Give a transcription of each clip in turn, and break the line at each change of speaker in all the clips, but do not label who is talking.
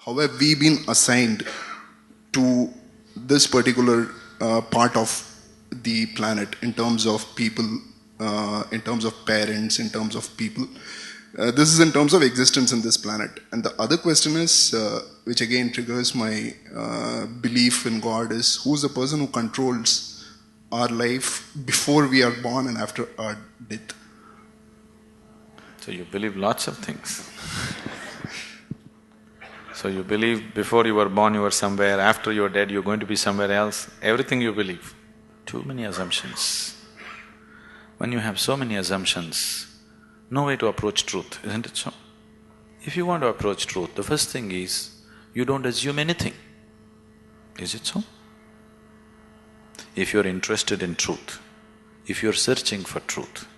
how have we been assigned to this particular part of the planet in terms of people, in terms of parents, in terms of people. This is in terms of existence in this planet. And the other question is, which again triggers my belief in God, is who's the person who controls our life before we are born and after our death?
So you believe lots of things. So you believe before you were born you were somewhere, after you're dead you're going to be somewhere else, everything you believe. Too many assumptions. When you have so many assumptions, no way to approach truth, isn't it so? If you want to approach truth, the first thing is, you don't assume anything. Is it so? If you're interested in truth, if you're searching for truth,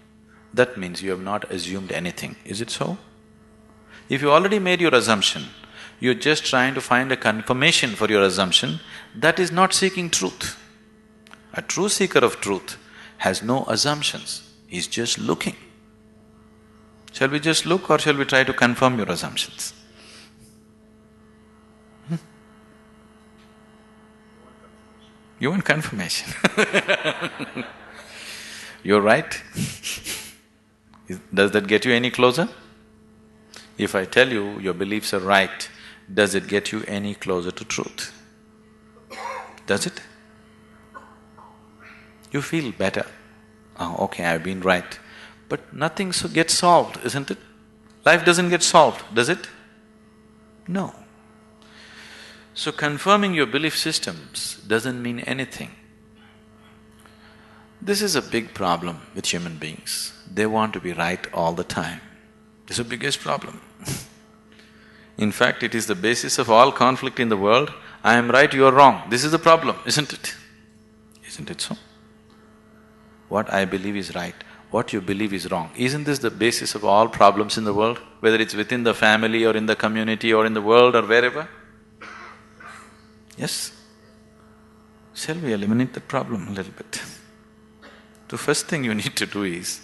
that means you have not assumed anything, is it so? If you already made your assumption, you're just trying to find a confirmation for your assumption, that is not seeking truth. A true seeker of truth has no assumptions, he's just looking. Shall we just look or shall we try to confirm your assumptions? You want confirmation. You're right. Does that get you any closer? If I tell you your beliefs are right, does it get you any closer to truth? Does it? You feel better. Oh, okay, I've been right. But nothing gets solved, isn't it? Life doesn't get solved, does it? No. So confirming your belief systems doesn't mean anything. This is a big problem with human beings. They want to be right all the time. This is the biggest problem. In fact, it is the basis of all conflict in the world. I am right, you are wrong. This is the problem, isn't it? Isn't it so? What I believe is right, what you believe is wrong. Isn't this the basis of all problems in the world? Whether it's within the family or in the community or in the world or wherever? Yes? Shall we eliminate the problem a little bit? The first thing you need to do is,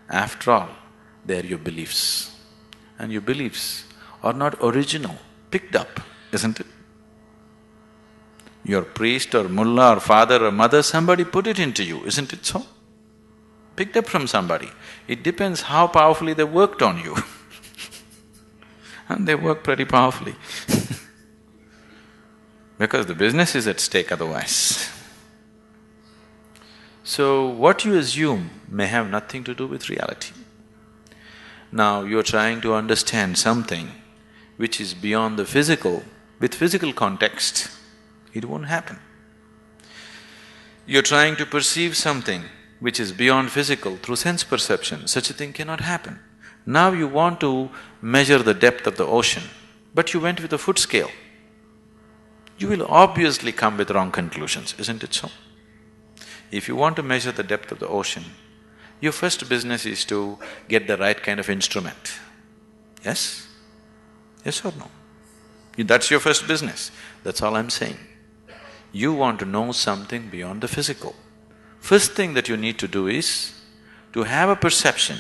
after all, they're your beliefs. And your beliefs are not original, picked up, isn't it? Your priest or mullah or father or mother, somebody put it into you, isn't it so? Picked up from somebody. It depends how powerfully they worked on you. And they work pretty powerfully because the business is at stake otherwise. So what you assume may have nothing to do with reality. Now you're trying to understand something which is beyond the physical, with physical context, it won't happen. You're trying to perceive something which is beyond physical through sense perception, such a thing cannot happen. Now you want to measure the depth of the ocean, but you went with a foot scale. You will obviously come with wrong conclusions, isn't it so? If you want to measure the depth of the ocean, your first business is to get the right kind of instrument. Yes? Yes or no? That's your first business, that's all I'm saying. You want to know something beyond the physical. First thing that you need to do is to have a perception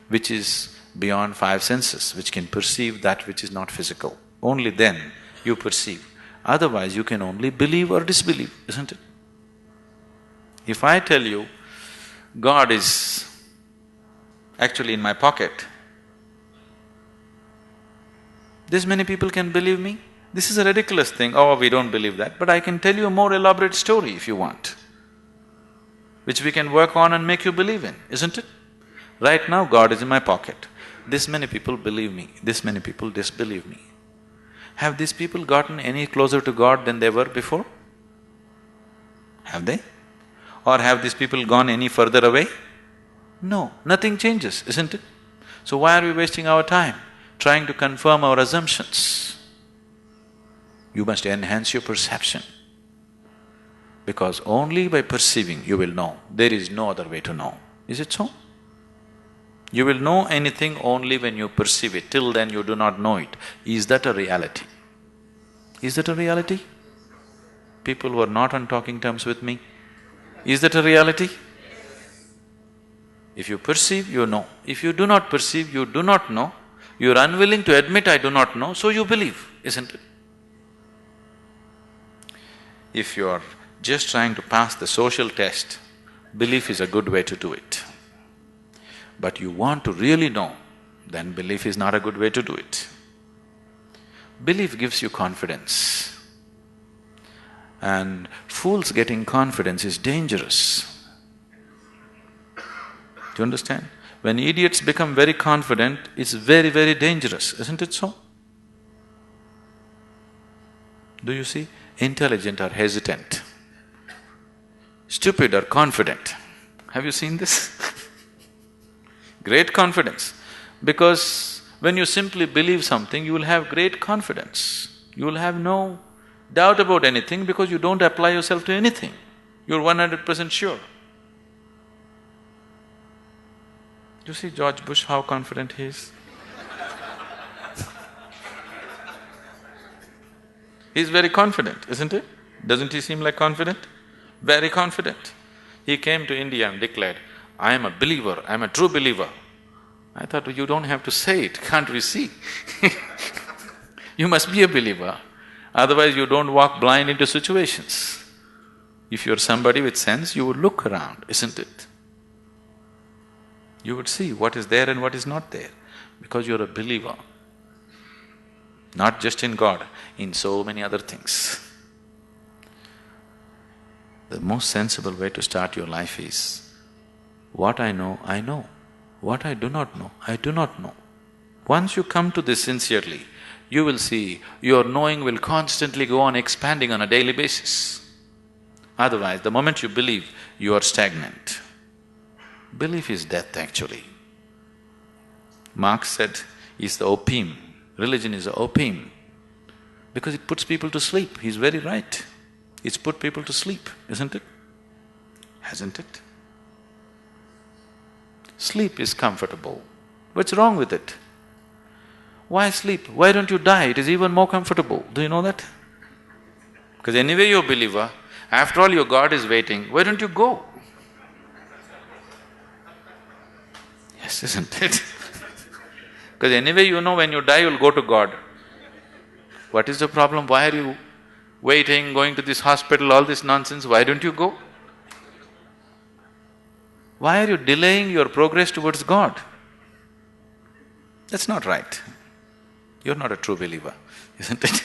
which is beyond five senses, which can perceive that which is not physical. Only then you perceive. Otherwise you can only believe or disbelieve, isn't it? If I tell you, God is actually in my pocket, this many people can believe me? This is a ridiculous thing, oh, we don't believe that, but I can tell you a more elaborate story if you want, which we can work on and make you believe in, isn't it? Right now, God is in my pocket. This many people believe me, this many people disbelieve me. Have these people gotten any closer to God than they were before? Have they? Or have these people gone any further away? No, nothing changes, isn't it? So why are we wasting our time trying to confirm our assumptions? You must enhance your perception, because only by perceiving you will know. There is no other way to know. Is it so? You will know anything only when you perceive it. Till then you do not know it. Is that a reality? Is that a reality? People who are not on talking terms with me, is that a reality? If you perceive, you know. If you do not perceive, you do not know. You are unwilling to admit I do not know, so you believe, isn't it? If you're just trying to pass the social test, belief is a good way to do it. But you want to really know, then belief is not a good way to do it. Belief gives you confidence. And fools getting confidence is dangerous. Do you understand? When idiots become very confident, it's very, very dangerous, isn't it so? Do you see? Intelligent are hesitant, stupid are confident. Have you seen this? Great confidence. Because when you simply believe something, you will have great confidence. You will have no doubt about anything because you don't apply yourself to anything. You're 100% sure. You see George Bush, how confident he is? He's very confident, isn't it? Doesn't he seem like confident? Very confident. He came to India and declared, "I am a believer, I am a true believer." I thought, you don't have to say it, can't we see? You must be a believer, otherwise you don't walk blind into situations. If you're somebody with sense, you would look around, isn't it? You would see what is there and what is not there, because you're a believer. Not just in God, in so many other things. The most sensible way to start your life is, what I know, I know. What I do not know, I do not know. Once you come to this sincerely, you will see your knowing will constantly go on expanding on a daily basis. Otherwise, the moment you believe, you are stagnant. Belief is death, actually. Marx said, it's the opium. Religion is the opium. Because it puts people to sleep. He's very right. It's put people to sleep, isn't it? Hasn't it? Sleep is comfortable. What's wrong with it? Why sleep? Why don't you die? It is even more comfortable. Do you know that? Because anyway you're a believer, after all your God is waiting, why don't you go? Yes, isn't it? Because anyway you know when you die you'll go to God. What is the problem? Why are you waiting, going to this hospital, all this nonsense? Why don't you go? Why are you delaying your progress towards God? That's not right. You're not a true believer, isn't it?